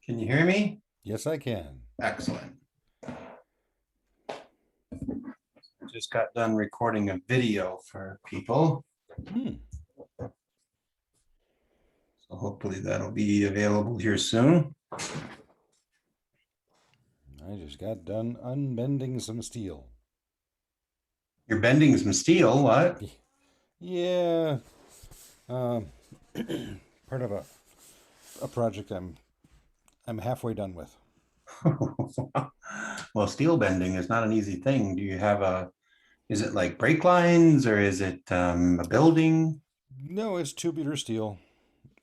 Can you hear me? Yes, I can. Excellent. Just got done recording a video for people, Hmm. so hopefully that'll be available here soon. I just got done unbending some steel. You're bending some steel, what? Yeah, um, part of a project I'm halfway done with. Well, steel bending is not an easy thing. Is it like brake lines or is it a building? No, it's tubular steel,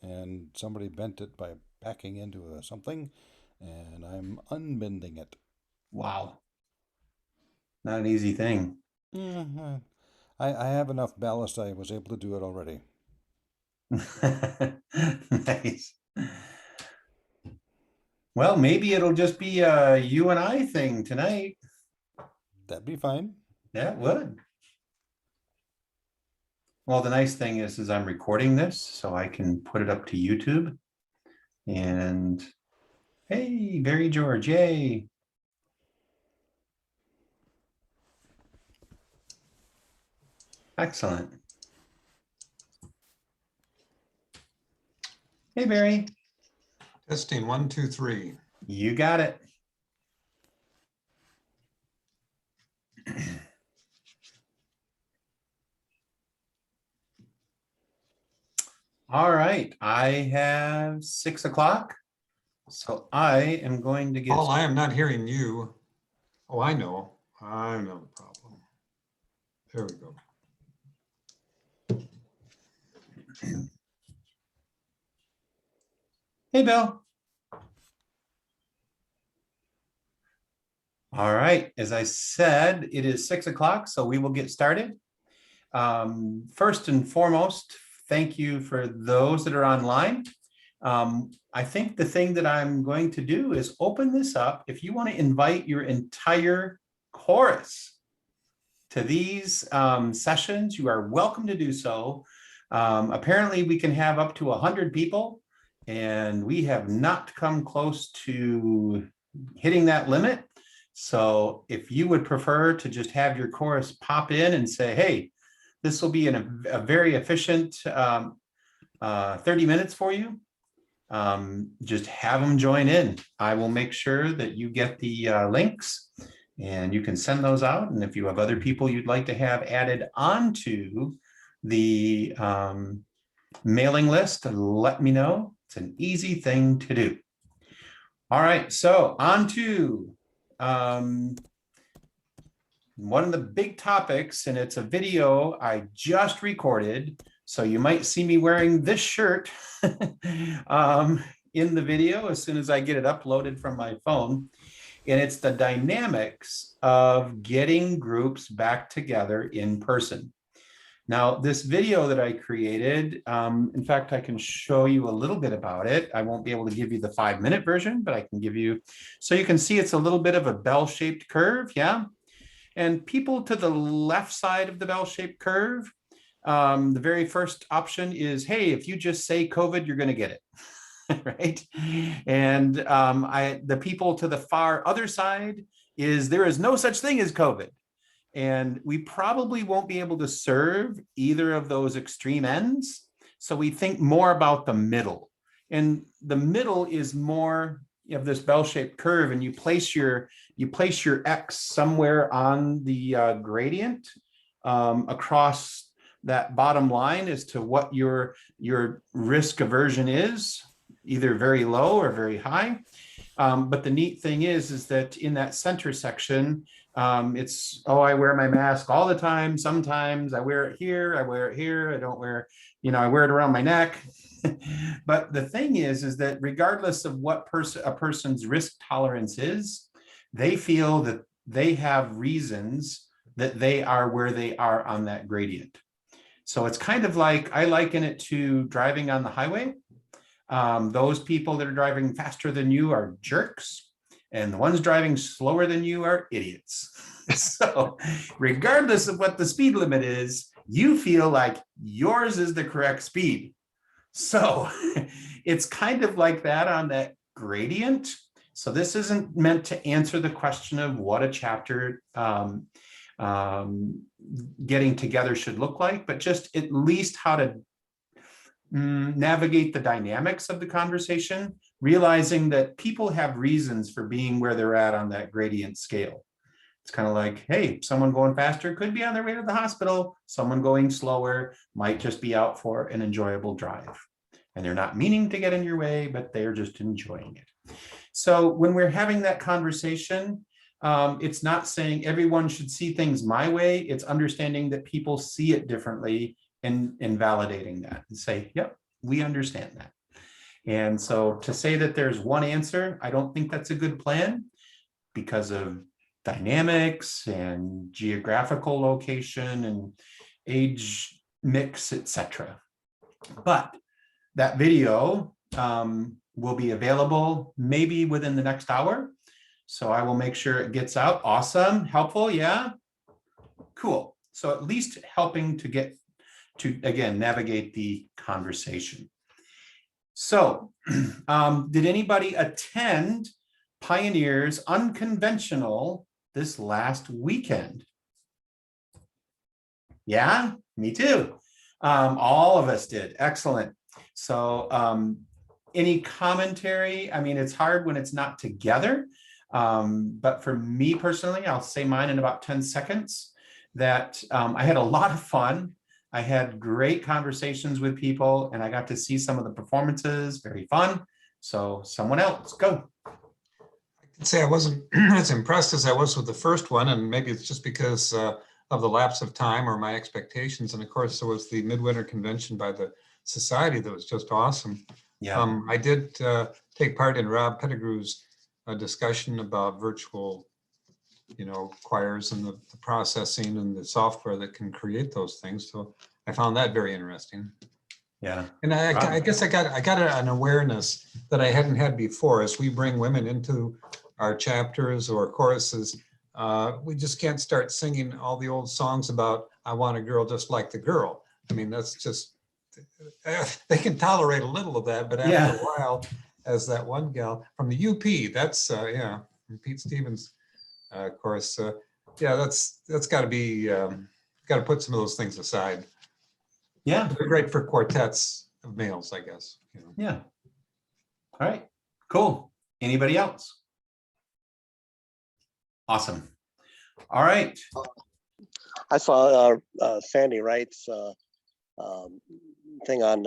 and somebody bent it by backing into something, and I'm unbending it. Wow, not an easy thing. Yeah, I have enough ballast. I was able to do it already. Nice. Well, maybe it'll just be a you and I thing tonight. That'd be fine. Yeah, it would. Well, the nice thing is I'm recording this, so I can put it up to YouTube. And hey, Barry George, yay. Excellent. Hey, Barry, Testing 1, 2, 3. you got it. All right, I have 6 o'clock. So I am going to get. Paul, I am not hearing you. Oh, I know the problem. There we go. Hey, Bill. All right, as I said, it is 6 o'clock, so we will get started. First and foremost, thank you for those that are online. I think the thing that I'm going to do is open this up. If you want to invite your entire chorus to these sessions, you are welcome to do so. Apparently, we can have up to 100 people, and we have not come close to hitting that limit. So if you would prefer to just have your chorus pop in and say, hey, this will be a very efficient 30 minutes for you. Just have them join in. I will make sure that you get the links and you can send those out. And if you have other people you'd like to have added onto the mailing list, let me know. It's an easy thing to do. All right, so on to one of the big topics, and it's a video I just recorded. So you might see me wearing this shirt in the video as soon as I get it uploaded from my phone. And it's the dynamics of getting groups back together in person. Now, this video that I created, in fact, I can show you a little bit about it. I won't be able to give you the 5-minute version, but I can give you, so you can see it's a little bit of a bell-shaped curve, yeah? And people to the left side of the bell-shaped curve, the very first option is, hey, if you just say COVID, you're going to get it. Right? And the people to the far other side is there is no such thing as COVID. And we probably won't be able to serve either of those extreme ends. So we think more about the middle. And the middle is more of this bell-shaped curve, and you place your X somewhere on the gradient across that bottom line as to what your risk aversion is, either very low or very high. But the neat thing is that in that center section, it's, oh, I wear my mask all the time. Sometimes I wear it here, I wear it here. I don't wear, I wear it around my neck. But the thing is that regardless of what a person's risk tolerance is, they feel that they have reasons that they are where they are on that gradient. So it's kind of like, I liken it to driving on the highway. Those people that are driving faster than you are jerks, and the ones driving slower than you are idiots. So regardless of what the speed limit is, you feel like yours is the correct speed. So it's kind of like that on gradient. So this isn't meant to answer the question of what a chapter getting together should look like, but just at least how to navigate the dynamics of the conversation, realizing that people have reasons for being where they're at on that gradient scale. It's kind of like, hey, someone going faster could be on their way to the hospital. Someone going slower might just be out for an enjoyable drive. And they're not meaning to get in your way, but they're just enjoying it. So when we're having that conversation, it's not saying everyone should see things my way. It's understanding that people see it differently and validating that and say, yep, we understand that. And so to say that there's one answer, I don't think that's a good plan because of dynamics and geographical location and age mix, etc. But that video will be available maybe within the next hour. So I will make sure it gets out. Awesome, helpful, yeah, cool. So at least helping to get to, again, navigate the conversation. So did anybody attend Pioneer's Unconventional this last weekend? Yeah, me too. All of us did. Excellent. So any commentary? I mean, it's hard when it's not together. But for me personally, I'll say mine in about 10 seconds, that I had a lot of fun. I had great conversations with people and I got to see some of the performances, very fun. So someone else, go. I can say I wasn't as impressed as I was with the first one, and maybe it's just because of the lapse of time or my expectations. And of course, there was the Midwinter Convention by the Society that was just awesome. Yeah. I did take part in Rob Pettigrew's discussion about virtual, choirs and the processing and the software that can create those things. So I found that very interesting. Yeah. And I guess I got an awareness that I hadn't had before. As we bring women into our chapters or choruses, we just can't start singing all the old songs about I want a girl just like the girl. I mean, that's just, they can tolerate a little of that, but after a while, as that one gal from the UP, that's from Pete Stevens chorus, that's got to be, got to put some of those things aside. Yeah. They're great for quartets of males, I guess. Yeah. All right, cool. Anybody else? Awesome. All right. I saw Sandy Wright's thing on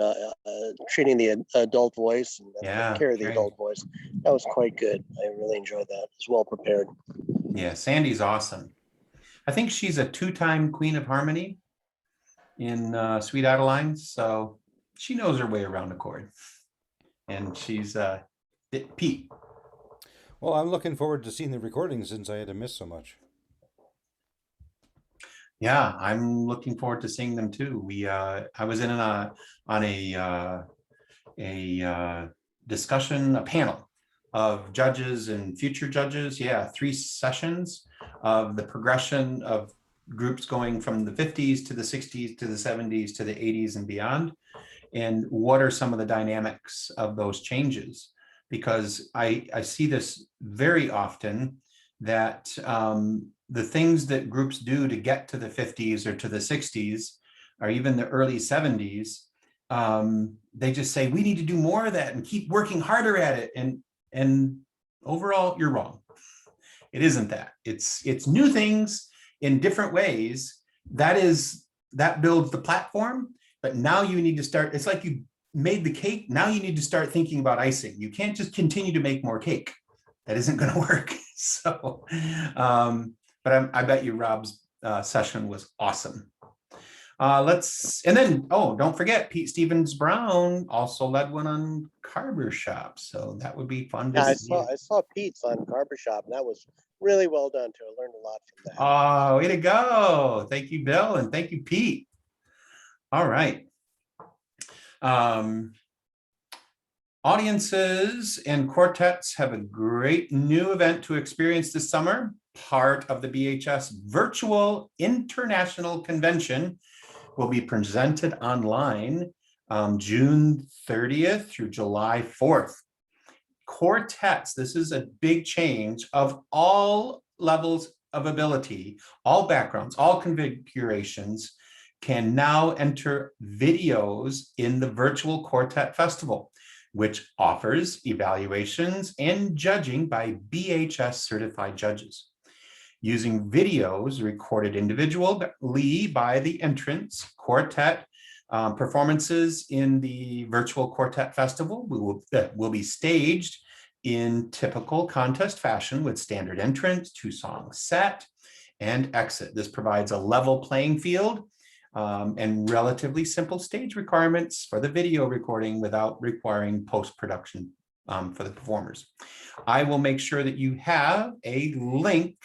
treating the adult voice and care of the adult voice. That was quite good. I really enjoyed that. It's well prepared. Yeah, Sandy's awesome. I think she's a 2-time Queen of Harmony in Sweet Adeline, so she knows her way around a chord. And she's Pete. Well, I'm looking forward to seeing the recording since I had to miss so much. Yeah, I'm looking forward to seeing them too. I was in on a discussion, a panel of judges and future judges. Yeah, 3 sessions of the progression of groups going from the 50s to the 60s to the 70s to the 80s and beyond. And what are some of the dynamics of those changes? Because I see this very often, that the things that groups do to get to the 50s or to the 60s or even the early 70s, they just say, we need to do more of that and keep working harder at it. And overall, you're wrong. It isn't that. It's new things in different ways. That builds the platform, but now you need to start, it's like you made the cake, now you need to start thinking about icing. You can't just continue to make more cake. That isn't going to work. So, but I bet you Rob's session was awesome. And then, don't forget, Pete Stevens Brown also led one on Carver Shop. So that would be fun to see. I saw Pete's on Carver Shop, and that was really well done too. I learned a lot from that. Oh, way to go. Thank you, Bill, and thank you, Pete. All right. Audiences and quartets have a great new event to experience this summer. Part of the BHS Virtual International Convention will be presented online June 30th through July 4th. quartets, this is a big change, of all levels of ability, all backgrounds, all configurations, can now enter videos in the virtual quartet festival, which offers evaluations and judging by BHS certified judges. Using videos recorded individually by the entrants, quartet performances in the virtual quartet festival will be staged in typical contest fashion with standard entrance, 2-song set, and exit. This provides a level playing field and relatively simple stage requirements for the video recording without requiring post-production for the performers. I will make sure that you have a link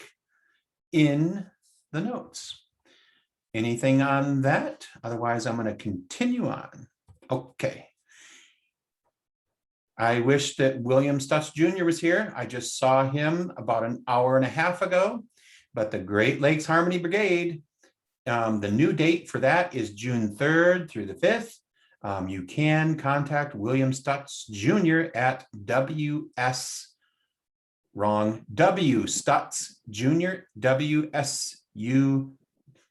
in the notes. Anything on that? Otherwise, I'm going to continue on. Okay. I wish that William Stutz Jr. was here. I just saw him about an hour and a half ago, but the Great Lakes Harmony Brigade, the new date for that is June 3rd through the 5th. You can contact William Stutz Jr. at W Stutz Jr. WSU,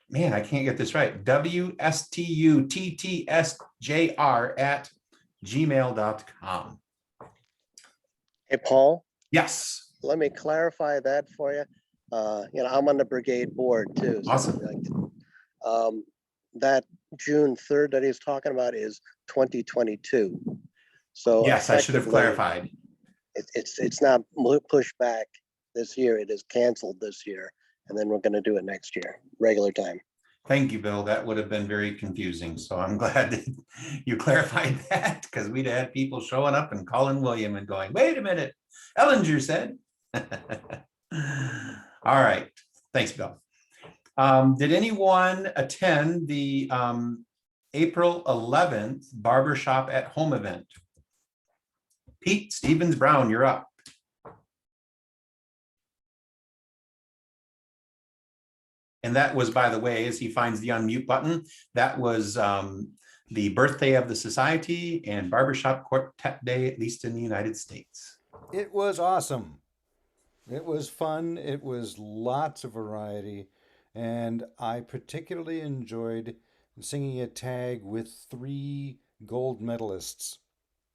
man, I can't get this right. WSTUTTSJR at gmail.com. Hey, Paul. Yes. Let me clarify that for you. I'm on the brigade board too. So Awesome. That June 3rd that he's talking about is 2022. So yes, I should have clarified. It's not pushed back this year. It is canceled this year, and then we're going to do it next year, regular time. Thank you, Bill. That would have been very confusing. So I'm glad that you clarified that, because we'd had people showing up and calling William and going, wait a minute, Ellinger said. All right. Thanks, Bill. Did anyone attend the April 11th Barbershop at Home event? Pete Stevens Brown, you're up. And that was, by the way, as he finds the unmute button, that was the birthday of the society and Barbershop Quartet Day, at least in the United States. It was awesome. It was fun. It was lots of variety. And I particularly enjoyed singing a tag with 3 gold medalists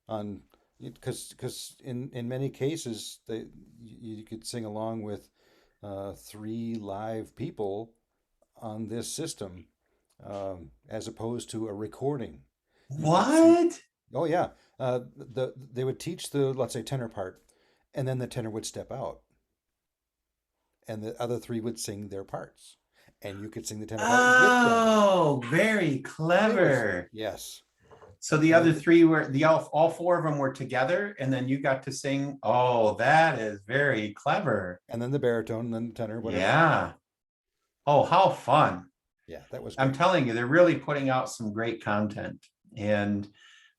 on, because in many cases you could sing along with 3 live people on this system, as opposed to a recording. What? Oh yeah, they would teach the, let's say, tenor part, and then the tenor would step out, and the other 3 would sing their parts, and you could sing the tenor part with them. Oh, very clever. Yes. So the other 3 were all 4 of them were together, and then you got to sing. Oh, that is very clever. And then the baritone, and then the tenor, whatever. Yeah. Oh, how fun. Yeah, that was great. I'm telling you, they're really putting out some great content. And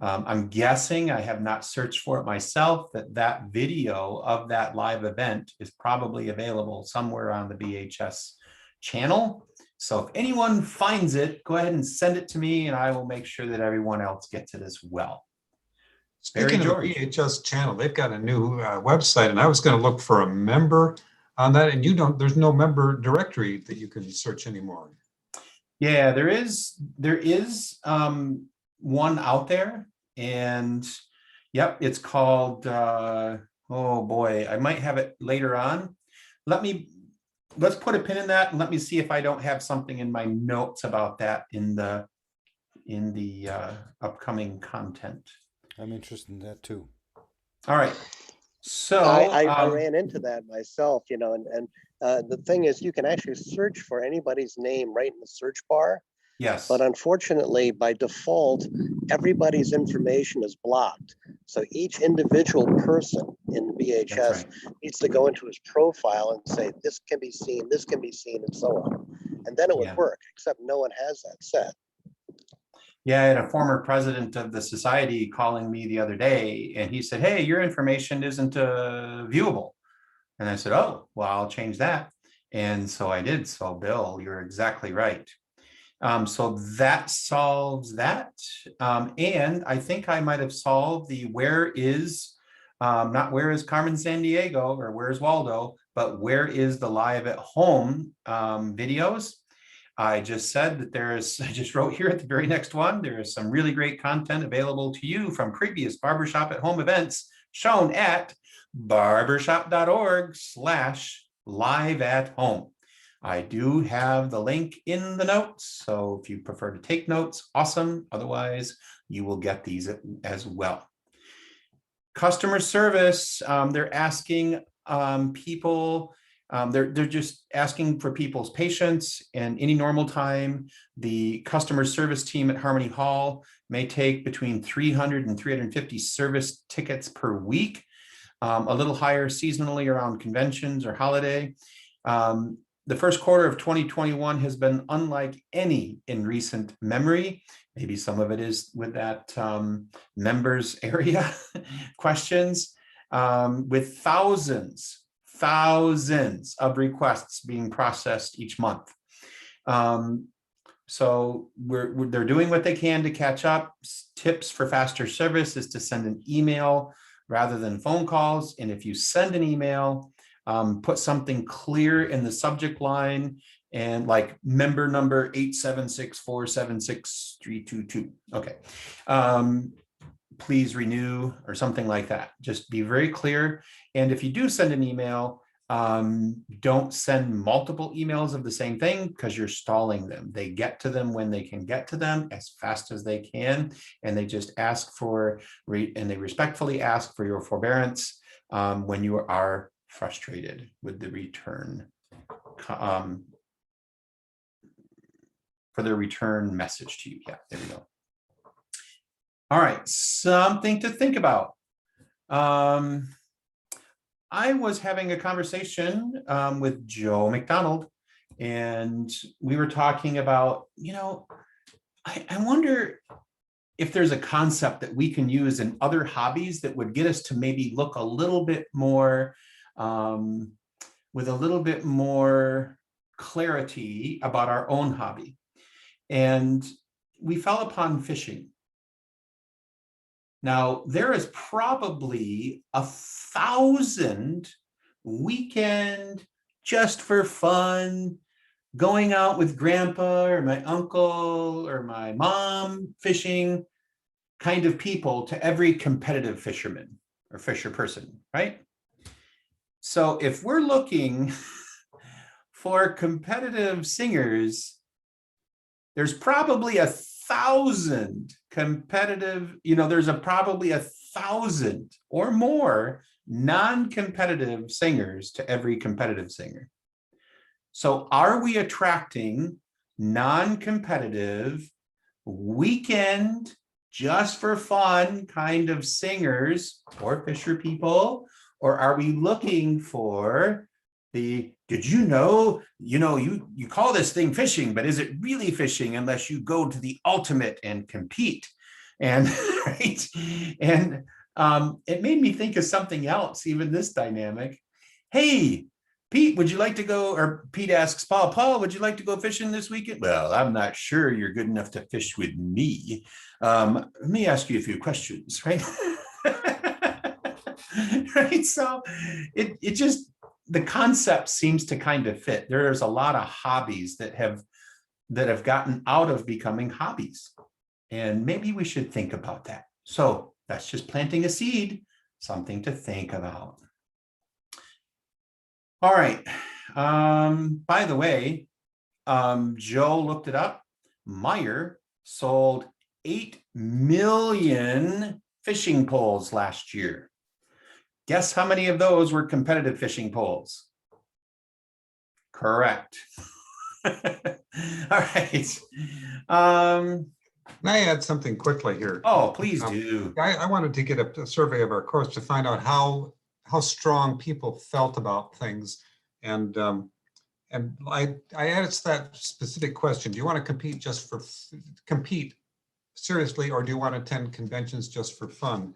I'm guessing, I have not searched for it myself, that video of that live event is probably available somewhere on the BHS channel. So if anyone finds it, go ahead and send it to me, and I will make sure that everyone else gets it as well. Speaking of the BHS channel, they've got a new website, and I was going to look for a member on that, and there's no member directory that you can search anymore. Yeah, there is one out there, and yep, it's called oh boy, I might have it later on. Let's put a pin in that, and let me see if I don't have something in my notes about that in the upcoming content. I'm interested in that too. All right. So I ran into that myself, and the thing is, you can actually search for anybody's name right in the search bar. yes. But unfortunately, by default, everybody's information is blocked. So each individual person in BHS needs to go into his profile and say, this can be seen, and so on. And then it would work, except no one has that set. Yeah, I had a former president of the society calling me the other day, and he said, hey, your information isn't viewable. And I said, oh, well, I'll change that. And so I did. So Bill, you're exactly right. So that solves that. And I think I might have solved the where is Not where is Carmen San Diego or where's Waldo, but where is the live at home videos? I just said that I just wrote here at the very next one, there is some really great content available to you from previous Barbershop at Home events shown at barbershop.org/live at home. I do have the link in the notes, so if you prefer to take notes, awesome. Otherwise, you will get these as well. Customer service, they're asking people, they're just asking for people's patience, and any normal time, the customer service team at Harmony Hall may take between 300 and 350 service tickets per week, a little higher seasonally around conventions or holiday. The first quarter of 2021 has been unlike any in recent memory. Maybe some of it is with that members area questions, with thousands of requests being processed each month. So they're doing what they can to catch up. Tips for faster service is to send an email rather than phone calls. And if you send an email, put something clear in the subject line, and like member number 876476322. Okay. Please renew or something like that. Just be very clear. And if you do send an email, don't send multiple emails of the same thing, because you're stalling them. They get to them when they can get to them as fast as they can. And they just ask for, and they respectfully ask for your forbearance when you are frustrated with the return, for the return message to you. Yeah, there we go. All right, something to think about. I was having a conversation with Joe McDonald, and we were talking about, I wonder if there's a concept that we can use in other hobbies that would get us to maybe look a little bit more, with a little bit more clarity about our own hobby. And we fell upon fishing. Now, there is probably 1,000 weekend, just for fun, going out with grandpa or my uncle or my mom fishing kind of people to every competitive fisherman or fisher person, right? So if we're looking for competitive singers, there's probably 1,000 competitive, there's probably 1,000 or more non-competitive singers to every competitive singer. So are we attracting non-competitive, weekend, just for fun kind of singers or fisher people? Or are we looking for the, did you know, you call this thing fishing, but is it really fishing unless you go to the ultimate and compete? And right. And it made me think of something else, even this dynamic. Hey, Pete, would you like to go? Or Pete asks Paul, would you like to go fishing this weekend? Well, I'm not sure you're good enough to fish with me. Let me ask you a few questions, right? Right. So it just, the concept seems to kind of fit. There's a lot of hobbies that have gotten out of becoming hobbies. And maybe we should think about that. So that's just planting a seed, something to think about. All right. By the way, Joe looked it up. Meyer sold 8 million fishing poles last year. Guess how many of those were competitive fishing poles? Correct. All right. Can I add something quickly here? Oh, please do. I wanted to get a survey of our course to find out how strong people felt about things. And I asked that specific question. Do you want to compete compete seriously, or do you want to attend conventions just for fun?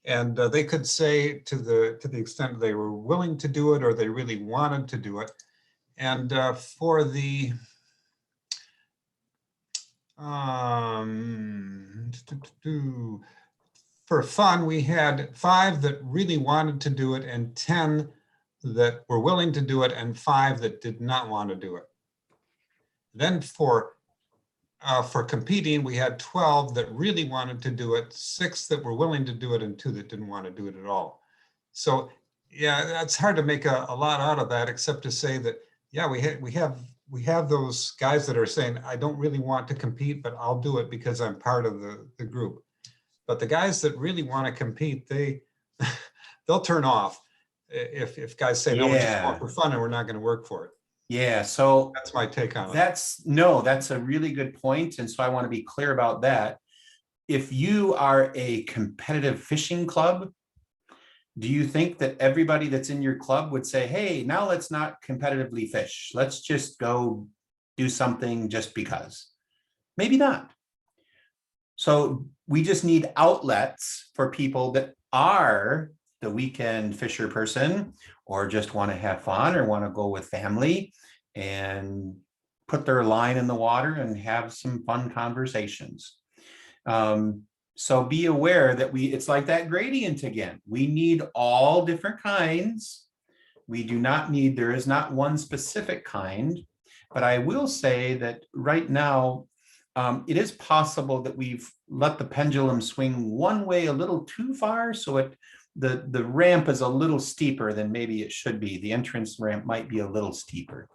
And they could say to the extent they were willing to do it or they really wanted to do it. And for the for fun, we had 5 that really wanted to do it and 10 that were willing to do it and 5 that did not want to do it. Then for competing, we had 12 that really wanted to do it, 6 that were willing to do it, and 2 that didn't want to do it at all. So yeah, that's hard to make a lot out of that, except to say that, yeah, we have those guys that are saying, I don't really want to compete, but I'll do it because I'm part of the group. But the guys that really want to compete, they'll turn off if guys say, no, we're just going for fun and we're not going to work for it. Yeah, so that's my take on it. That's a really good point. And so I want to be clear about that. If you are a competitive fishing club, do you think that everybody that's in your club would say, hey, now let's not competitively fish. Let's just go do something just because? Maybe not. So we just need outlets for people that are the weekend fisher person, or just want to have fun, or want to go with family and put their line in the water and have some fun conversations. So be aware that it's like that gradient again. We need all different kinds. We do not need, there is not one specific kind, but I will say that right now, it is possible that we've let the pendulum swing one way a little too far. So the ramp is a little steeper than maybe it should be. The entrance ramp might be a little steeper.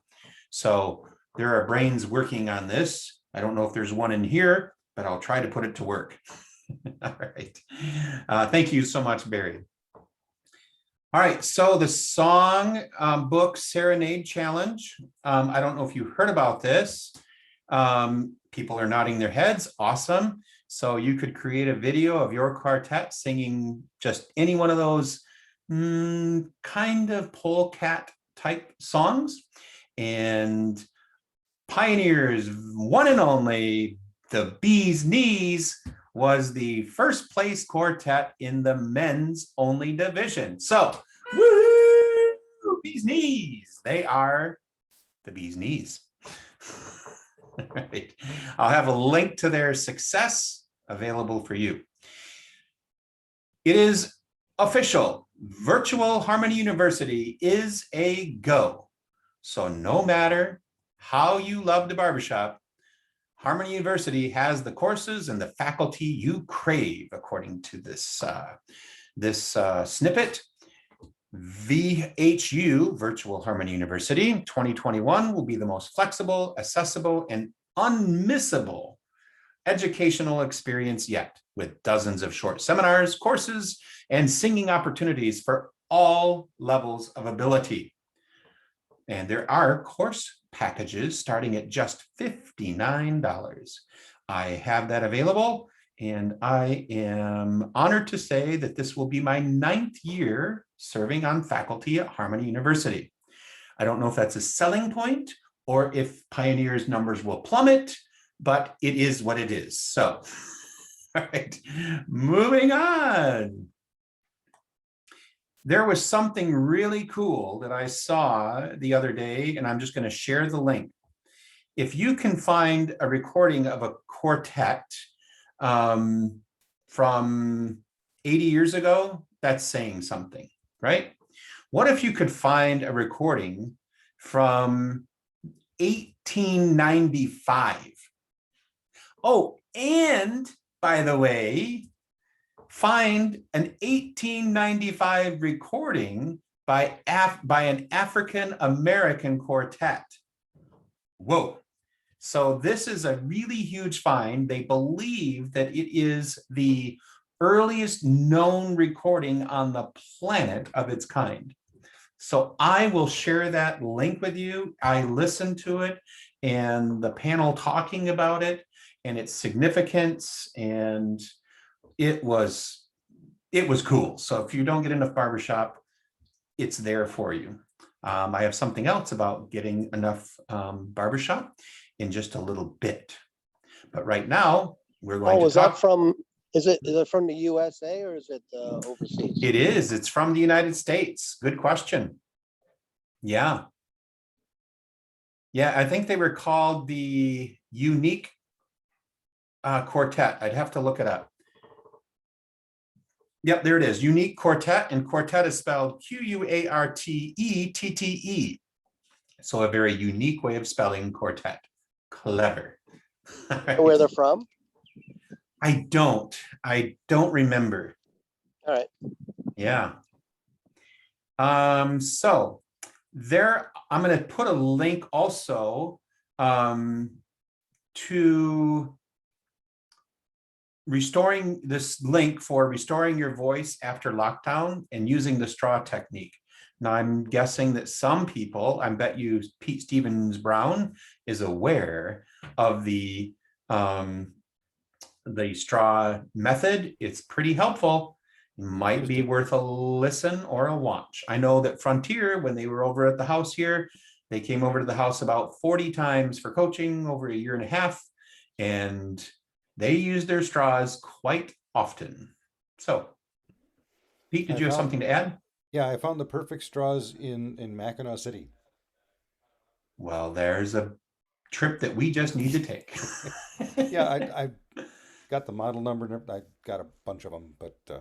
So there are brains working on this. I don't know if there's one in here, but I'll try to put it to work. All right. Thank you so much, Barry. All right, so the song book Serenade Challenge. I don't know if you heard about this. People are nodding their heads. Awesome. So you could create a video of your quartet singing just any one of those kind of polecat type songs. And Pioneer's one and only, the Bee's Knees, was the first place quartet in the men's only division. So, woo, Bee's Knees. They are the Bee's Knees. Right. I'll have a link to their success available for you. It is official. Virtual Harmony University is a go. So no matter how you love the barbershop, Harmony University has the courses and the faculty you crave, according to this snippet. VHU, Virtual Harmony University, 2021 will be the most flexible, accessible, and unmissable educational experience yet, with dozens of short seminars, courses, and singing opportunities for all levels of ability. And there are course packages starting at just $59. I have that available, and I am honored to say that this will be my 9th year serving on faculty at Harmony University. I don't know if that's a selling point or if Pioneer's numbers will plummet, but it is what it is. So, all right, moving on. There was something really cool that I saw the other day, and I'm just going to share the link. If you can find a recording of a quartet from 80 years ago, that's saying something, right? What if you could find a recording from 1895? Oh, and by the way, find an 1895 recording by an African-American quartet. Whoa. So this is a really huge find. They believe that it is the earliest known recording on the planet of its kind. So I will share that link with you. I listened to it and the panel talking about it and its significance, and it was cool. So if you don't get enough barbershop, it's there for you. I have something else about getting enough barbershop in just a little bit. But right now, we're going to talk. Is it from the USA or is it overseas? It is. It's from the United States. Good question. Yeah. Yeah, I think they were called the Unique Quartet. I'd have to look it up. Yep, there it is. Unique quartet, and quartet is spelled Quartette. So a very unique way of spelling quartet. Clever. All You know where right. they're from? I don't remember. All right. Yeah. So there, I'm going to put a link also to restoring this link for restoring your voice after lockdown and using the straw technique. Now, I'm guessing that some people, I bet you Pete Stevens Brown is aware of the straw method. It's pretty helpful. Might be worth a listen or a watch. I know that Frontier, when they were over at the house here, they came over to the house about 40 times for coaching over a year and a half, and they use their straws quite often. So, Pete, did you have something to add? Yeah, I found the perfect straws in Mackinac City. Well, there's a trip that we just need to take. Yeah, I got the model number. I got a bunch of them, but I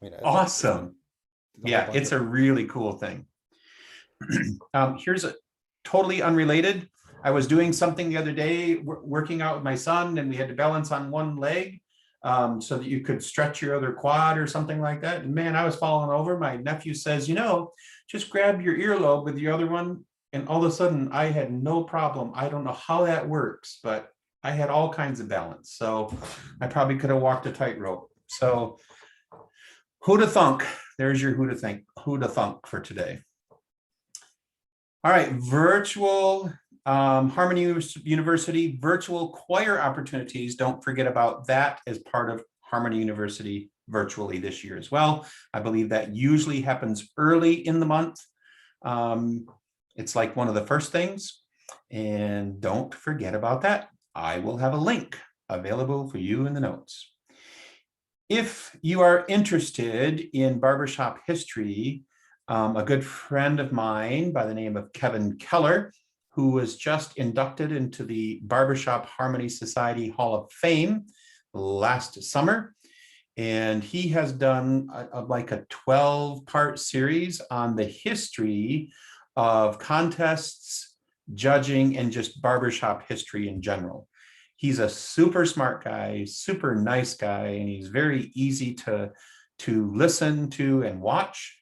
mean, Awesome. a whole Yeah, bunch it's of a really cool thing. Here's a totally unrelated. I was doing something the other day, working out with my son, and we had to balance on one leg so that you could stretch your other quad or something like that. And man, I was falling over. My nephew says, just grab your earlobe with your other one. And all of a sudden, I had no problem. I don't know how that works, but I had all kinds of balance. So I probably could have walked a tightrope. So who'da thunk? There's your who'da thunk for today. All right, virtual Harmony University virtual choir opportunities. Don't forget about that as part of Harmony University virtually this year as well. I believe that usually happens early in the month. It's like one of the first things. And don't forget about that. I will have a link available for you in the notes. If you are interested in barbershop history, a good friend of mine by the name of Kevin Keller, who was just inducted into the Barbershop Harmony Society Hall of Fame last summer. And he has done like a 12-part series on the history of contests, judging, and just barbershop history in general. He's a super smart guy, super nice guy, and he's very easy to listen to and watch.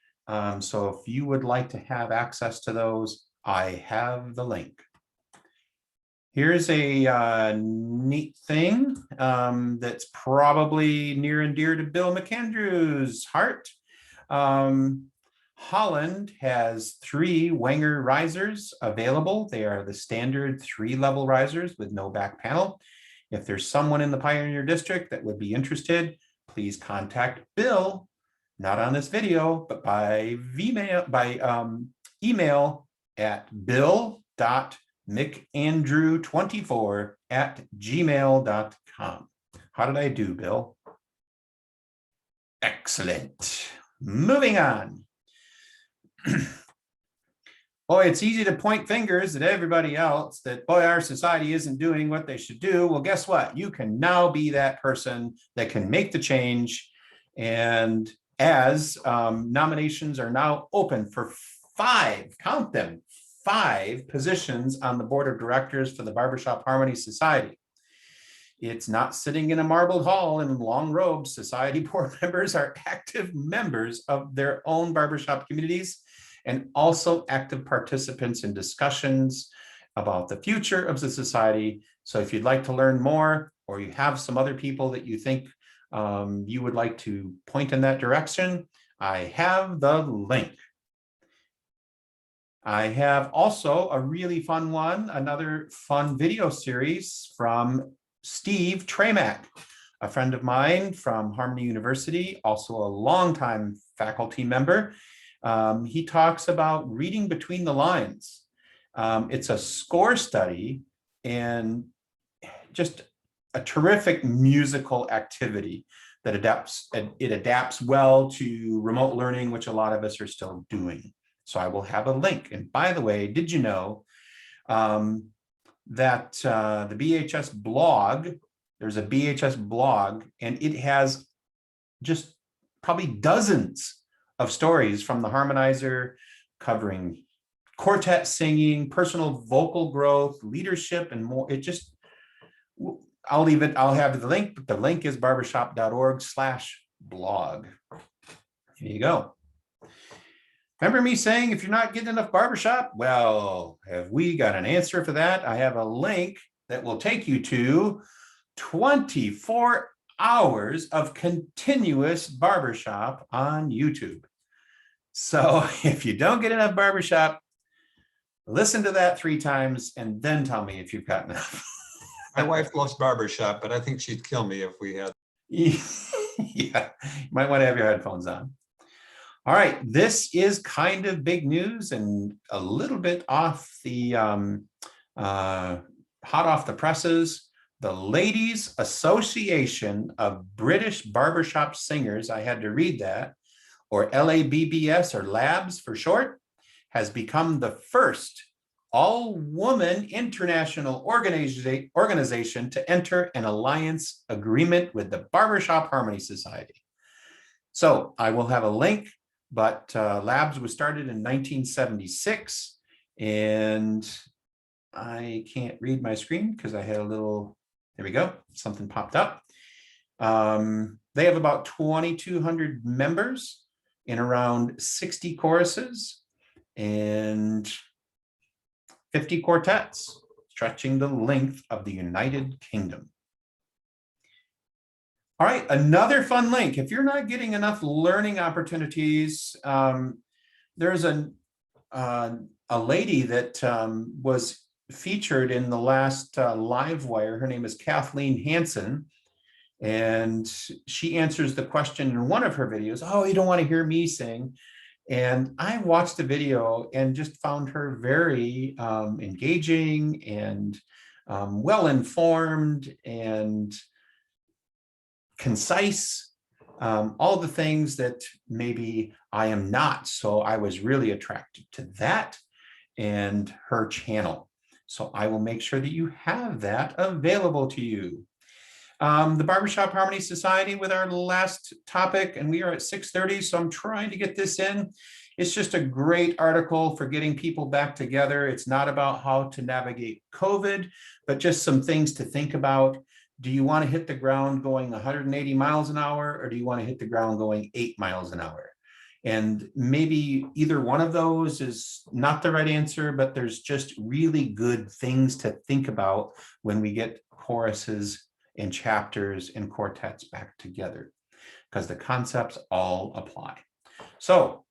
So if you would like to have access to those, I have the link. Here's a neat thing that's probably near and dear to Bill McAndrew's heart. Holland has 3 Wenger risers available. They are the standard 3-level risers with no back panel. If there's someone in the Pioneer District that would be interested, please contact Bill, not on this video, but by email at bill.mcandrew24@gmail.com. How did I do, Bill? Excellent. Moving on. Boy, it's easy to point fingers at everybody else that, boy, our society isn't doing what they should do. Well, guess what? You can now be that person that can make the change. And as nominations are now open for 5, count them, 5 positions on the board of directors for the Barbershop Harmony Society. It's not sitting in a marbled hall in long robes. Society board members are active members of their own barbershop communities and also active participants in discussions about the future of the society. So if you'd like to learn more, or you have some other people that you think you would like to point in that direction, I have the link. I have also a really fun one, another fun video series from Steve Tramack, a friend of mine from Harmony University, also a longtime faculty member. He talks about reading between the lines. It's a score study and just a terrific musical activity that adapts well to remote learning, which a lot of us are still doing. So I will have a link. And by the way, did you know that the BHS blog, there's a BHS blog, and it has just probably dozens of stories from the harmonizer covering quartet singing, personal vocal growth, leadership, and more. It just, I'll leave it, I'll have the link, but the link is barbershop.org/blog. Here you go. Remember me saying, if you're not getting enough barbershop? Well, have we got an answer for that? I have a link that will take you to 24 hours of continuous barbershop on YouTube. So if you don't get enough barbershop, listen to that 3 times and then tell me if you've got enough. My wife loves barbershop, but I think she'd kill me if we had. Yeah, you might want to have your headphones on. All right, this is kind of big news and a little bit off the hot off the presses. The Ladies Association of British Barbershop Singers, I had to read that, or LABBS, or LABS for short, has become the first all-woman international organization to enter an alliance agreement with the Barbershop Harmony Society. So I will have a link, but LABS was started in 1976, and I can't read my screen because I had a little, there we go, something popped up. They have about 2,200 members in around 60 choruses and 50 quartets, stretching the length of the United Kingdom. All right, another fun link. If you're not getting enough learning opportunities, there's a lady that was featured in the last Livewire. Her name is Kathleen Hansen, and she answers the question in one of her videos, oh, you don't want to hear me sing. And I watched the video and just found her very engaging and well-informed and concise, all the things that maybe I am not. So I was really attracted to that and her channel. So I will make sure that you have that available to you. The Barbershop Harmony Society with our last topic, and we are at 6:30, so I'm trying to get this in. It's just a great article for getting people back together. It's not about how to navigate COVID, but just some things to think about. Do you want to hit the ground going 180 miles an hour, or do you want to hit the ground going 8 miles an hour? And maybe either one of those is not the right answer, but there's just really good things to think about when we get choruses and chapters and quartets back together, because the concepts all apply. So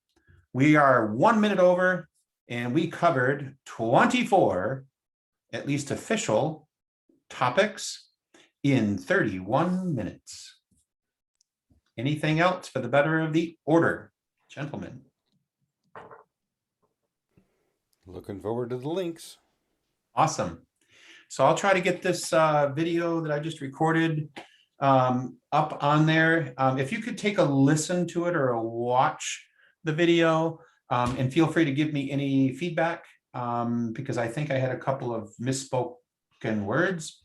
we are 1 minute over, and we covered 24, at least official, topics in 31 minutes. Anything else for the better of the order, gentlemen? Looking forward to the links. Awesome. So I'll try to get this video that I just recorded up on there. If you could take a listen to it or a watch the video, and feel free to give me any feedback, because I think I had a couple of misspoken words,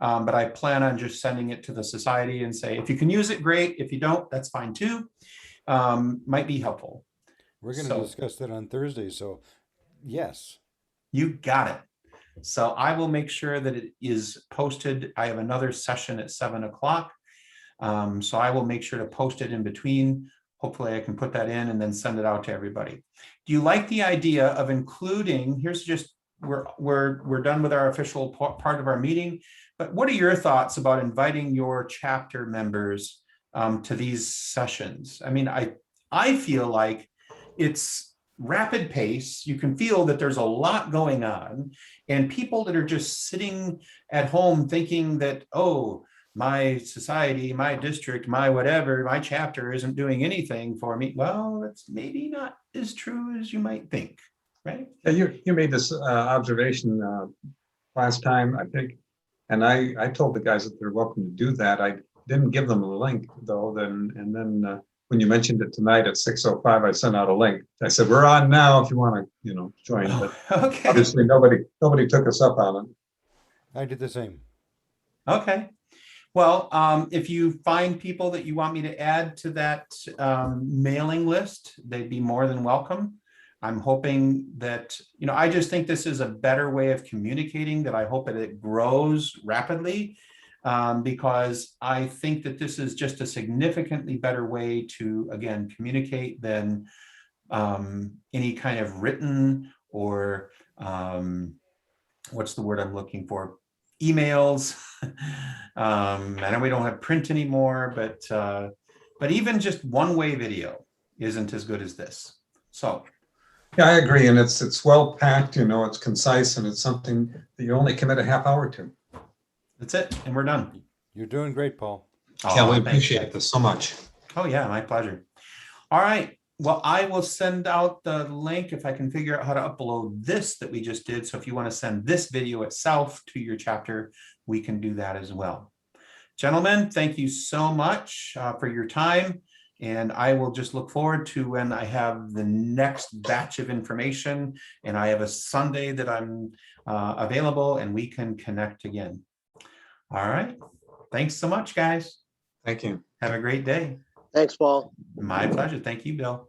but I plan on just sending it to the society and say, if you can use it, great. If you don't, that's fine too. Might be helpful. We're going to discuss that on Thursday, so yes. You got it. So I will make sure that it is posted. I have another session at 7 o'clock. So I will make sure to post it in between. Hopefully I can put that in and then send it out to everybody. Do you like the idea of including, here's just, we're done with our official part of our meeting, but what are your thoughts about inviting your chapter members to these sessions? I mean, I feel like it's rapid pace. You can feel that there's a lot going on, and people that are just sitting at home thinking that, oh, my society, my district, my whatever, my chapter isn't doing anything for me. Well, that's maybe not as true as you might think, right? Yeah, you made this observation last time, I think, and I told the guys that they're welcome to do that. I didn't give them a link though. And then when you mentioned it tonight at 6:05, I sent out a link. I said, we're on now if you want to, join. But Okay. Obviously nobody took us up on it. I did the same. Okay. Well, if you find people that you want me to add to that mailing list, they'd be more than welcome. I'm hoping that, I just think this is a better way of communicating, that I hope that it grows rapidly, because I think that this is just a significantly better way to, again, communicate than any kind of written or what's the word I'm looking for? Emails. I know we don't have print anymore, but even just one-way video isn't as good as this. So Yeah, I agree. And it's well packed, it's concise, and it's something that you only commit a half hour to. that's it, and we're done. You're doing great, Paul. Yeah, we Thanks, appreciate guys. this so much. Oh yeah, my pleasure. All right. Well, I will send out the link if I can figure out how to upload this that we just did. So if you want to send this video itself to your chapter, we can do that as well. Gentlemen, thank you so much for your time. And I will just look forward to when I have the next batch of information and I have a Sunday that I'm available and we can connect again. All right. Thanks so much, guys. Thank you. Have a great day. Thanks, Paul. My pleasure. Thank you, Bill.